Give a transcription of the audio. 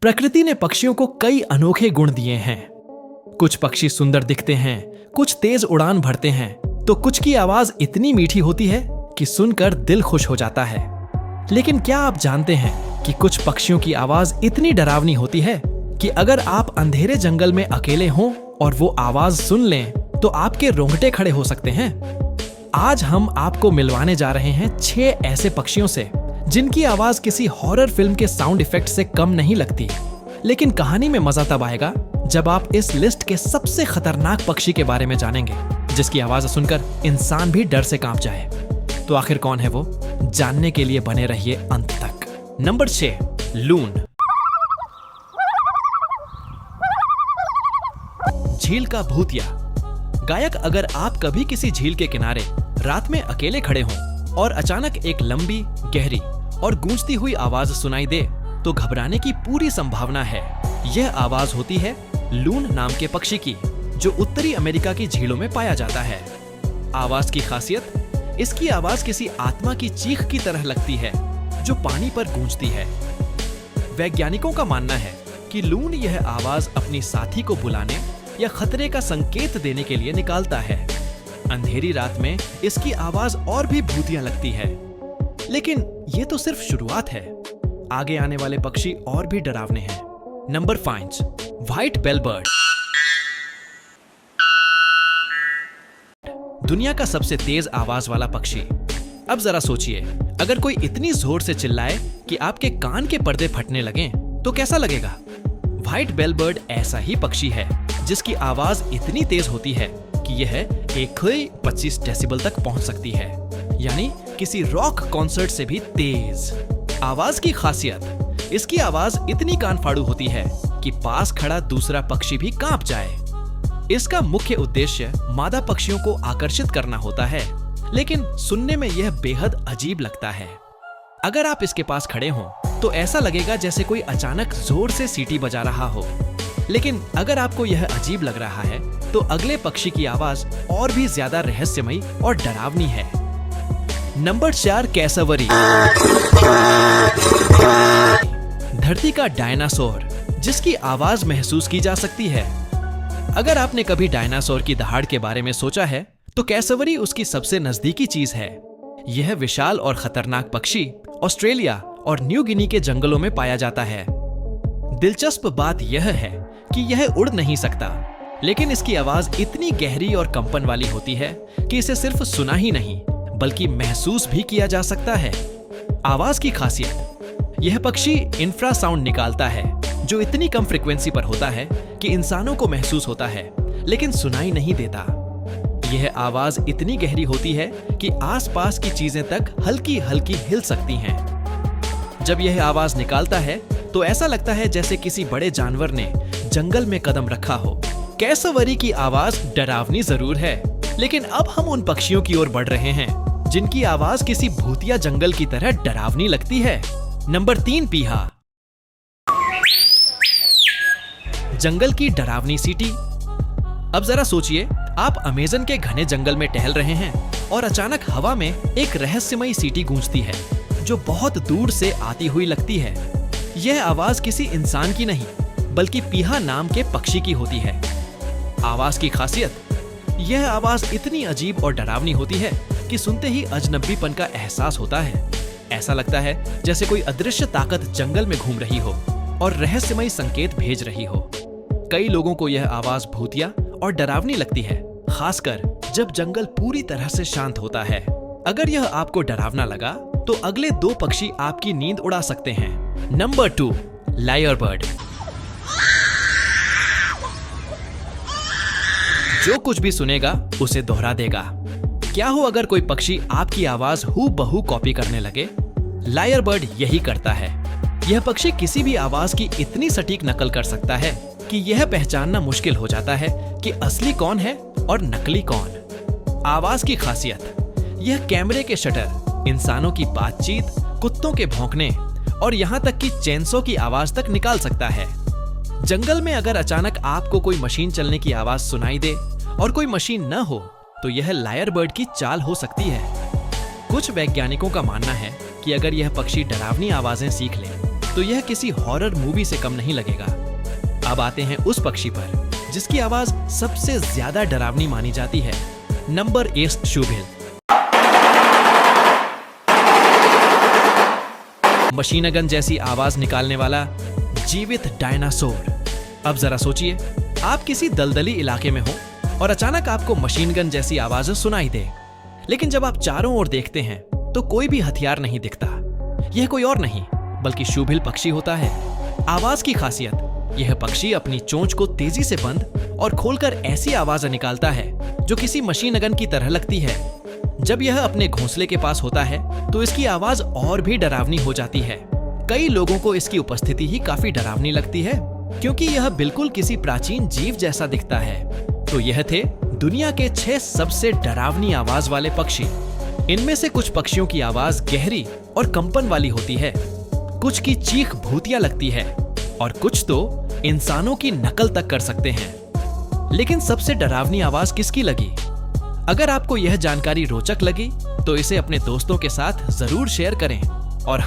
प्रकृति ने पक्षियों को कई अनोखे गुण दिए हैं। कुछ पक्षी सुंदर दिखते हैं, कुछ तेज उड़ान भरते हैं, तो कुछ की आवाज इतनी मीठी होती है कि सुनकर दिल खुश हो जाता है। लेकिन क्या आप जानते हैं कि कुछ पक्षियों की आवाज इतनी डरावनी होती है कि अगर आप अंधेरे जंगल में अकेले हों और वो आवाज सुन लें तो आपके रोंगटे खड़े हो सकते हैं। आज हम आपको मिलवाने जा रहे हैं 6 ऐसे पक्षियों से जिनकी आवाज किसी हॉरर फिल्म के साउंड इफेक्ट से कम नहीं लगती। लेकिन कहानी में मजा तब आएगा जब आप इस लिस्ट के सबसे खतरनाक पक्षी के बारे में जानेंगे, जिसकी आवाज सुनकर इंसान भी डर से कांप जाए। तो आखिर कौन है वो? जानने के लिए बने रहिए अंत तक। नंबर 6, लून। झील का भूतिया। गायक, अगर आप कभी किसी झील के किनारे रात में अकेले खड़े हों और अचानक एक लंबी, गहरी और गूंजती हुई आवाज सुनाई दे तो घबराने की पूरी संभावना है। यह आवाज होती है लून नाम के पक्षी की, जो उत्तरी अमेरिका की झीलों में पाया जाता है। आवाज की खासियत, इसकी आवाज किसी आत्मा की चीख की तरह लगती है जो पानी पर गूंजती है। वैज्ञानिकों का मानना है कि लून यह आवाज अपनी साथी को बुलाने या खतरे का संकेत देने के लिए निकालता है। अंधेरी रात में इसकी आवाज और भी भूतिया लगती है। लेकिन ये तो सिर्फ शुरुआत है, आगे आने वाले पक्षी और भी डरावने हैं। Number 5, white bellbird. दुनिया का सबसे तेज आवाज वाला पक्षी। अब जरा सोचिए, अगर कोई इतनी जोर से चिल्लाए कि आपके कान के पर्दे फटने लगें, तो कैसा लगेगा? व्हाइट बेलबर्ड ऐसा ही पक्षी है जिसकी आवाज इतनी तेज होती है कि यह 125 डेसिबल तक पहुंच सकती है, यानी किसी रॉक कॉन्सर्ट से भी तेज। आवाज की खासियत, इसकी आवाज इतनी कानफाड़ू होती है कि पास खड़ा दूसरा पक्षी भी कांप जाए। इसका मुख्य उद्देश्य मादा पक्षियों को आकर्षित करना होता है, लेकिन सुनने में यह बेहद अजीब लगता है। अगर आप इसके पास खड़े हों तो ऐसा लगेगा जैसे कोई अचानक जोर से सीटी बजा रहा हो। लेकिन अगर आपको यह अजीब लग रहा है तो अगले पक्षी की आवाज और भी ज्यादा रहस्यमयी और डरावनी है। नंबर 4, कैसवरी। धरती का डायनासोर, जिसकी आवाज महसूस की जा सकती है। अगर आपने कभी डायनासोर की दहाड़ के बारे में सोचा है तो कैसवरी उसकी सबसे नजदीकी चीज है। यह विशाल और खतरनाक पक्षी ऑस्ट्रेलिया और न्यू गिनी के जंगलों में पाया जाता है। दिलचस्प बात यह है कि यह उड़ नहीं सकता, लेकिन इसकी आवाज इतनी गहरी और कंपन वाली होती है कि इसे सिर्फ सुना ही नहीं बल्कि महसूस भी किया जा सकता है। आवाज की खासियत, यह पक्षी इंफ्रासाउंड निकालता है जो इतनी कम फ्रीक्वेंसी पर होता है कि इंसानों को महसूस होता है लेकिन सुनाई नहीं देता। यह आवाज इतनी गहरी होती है कि आसपास की चीजें तक हल्की हल्की हिल सकती हैं। जब यह आवाज निकालता है तो ऐसा लगता है जैसे किसी बड़े जानवर ने जंगल में कदम रखा हो। कैसवरी की आवाज डरावनी जरूर है, लेकिन अब हम उन पक्षियों की ओर बढ़ रहे हैं जिनकी आवाज किसी भूतिया जंगल की तरह डरावनी लगती है। नंबर 3, पीहा। जंगल की डरावनी सीटी। अब जरा सोचिए, आप अमेज़न के घने जंगल में टहल रहे हैं और अचानक हवा में एक रहस्यमयी सीटी गूंजती है जो बहुत दूर से आती हुई लगती है। यह आवाज किसी इंसान की नहीं बल्कि पीहा नाम के पक्षी की होती है। आवाज की खासियत, यह आवाज इतनी अजीब और डरावनी होती है कि सुनते ही अजनबीपन का एहसास होता है। ऐसा लगता है जैसे कोई अदृश्य ताकत जंगल में घूम रही हो और रहस्यमयी संकेत भेज रही हो। कई लोगों को यह आवाज भूतिया और डरावनी लगती है, खासकर जब जंगल पूरी तरह से शांत होता है। अगर यह आपको डरावना लगा तो अगले 2 पक्षी आपकी नींद उड़ा सकते हैं। Number 2, lyrebird. जो कुछ भी सुनेगा उसे दोहरा देगा। क्या हो अगर कोई पक्षी आपकी आवाज हूबहू कॉपी करने लगे? लायरबर्ड यही करता है। यह पक्षी किसी भी आवाज की इतनी सटीक नकल कर सकता है कि यह पहचानना मुश्किल हो जाता है कि असली कौन है और नकली कौन। आवाज की खासियत, यह कैमरे के शटर, इंसानों की बातचीत, कुत्तों के भौंकने और यहाँ तक कि चेंसो की आवाज तक निकाल सकता है। जंगल में अगर अचानक आपको कोई मशीन चलने की आवाज सुनाई दे और कोई मशीन न हो तो यह लायरबर्ड की चाल हो सकती है। कुछ वैज्ञानिकों का मानना है कि अगर यह पक्षी डरावनी आवाजें सीख ले तो यह किसी हॉरर मूवी से कम नहीं लगेगा। अब आते हैं उस पक्षी पर जिसकी आवाज सबसे ज्यादा डरावनी मानी जाती है। नंबर 8 शूभिल। मशीन गन जैसी आवाज निकालने वाला जीवित डायनासोर। अब जरा सोचिए, आप किसी दलदली इलाके में हो और अचानक आपको मशीन गन जैसी आवाज सुनाई दे, लेकिन जब आप चारों ओर देखते हैं तो कोई भी हथियार नहीं दिखता। यह कोई और नहीं बल्कि शूभिल पक्षी होता है। आवाज की खासियत, यह पक्षी अपनी चोंच को तेजी से बंद और खोलकर ऐसी आवाज निकालता है जो किसी मशीन गन की तरह लगती है। जब यह अपने घोंसले के पास होता है तो इसकी आवाज और भी डरावनी हो जाती है। कई लोगों को इसकी उपस्थिति ही काफी डरावनी लगती है क्योंकि यह बिल्कुल किसी प्राचीन जीव जैसा दिखता है। तो यह थे दुनिया के 6 सबसे डरावनी आवाज वाले पक्षी। इनमें से कुछ पक्षियों की आवाज गहरी और कंपन वाली होती है, कुछ की चीख भूतिया लगती है और कुछ तो इंसानों की नकल तक कर सकते हैं। लेकिन सबसे डरावनी आवाज किसकी लगी? अगर आपको यह जानकारी रोचक लगी तो इसे अपने दोस्तों के साथ जरूर शेयर करें और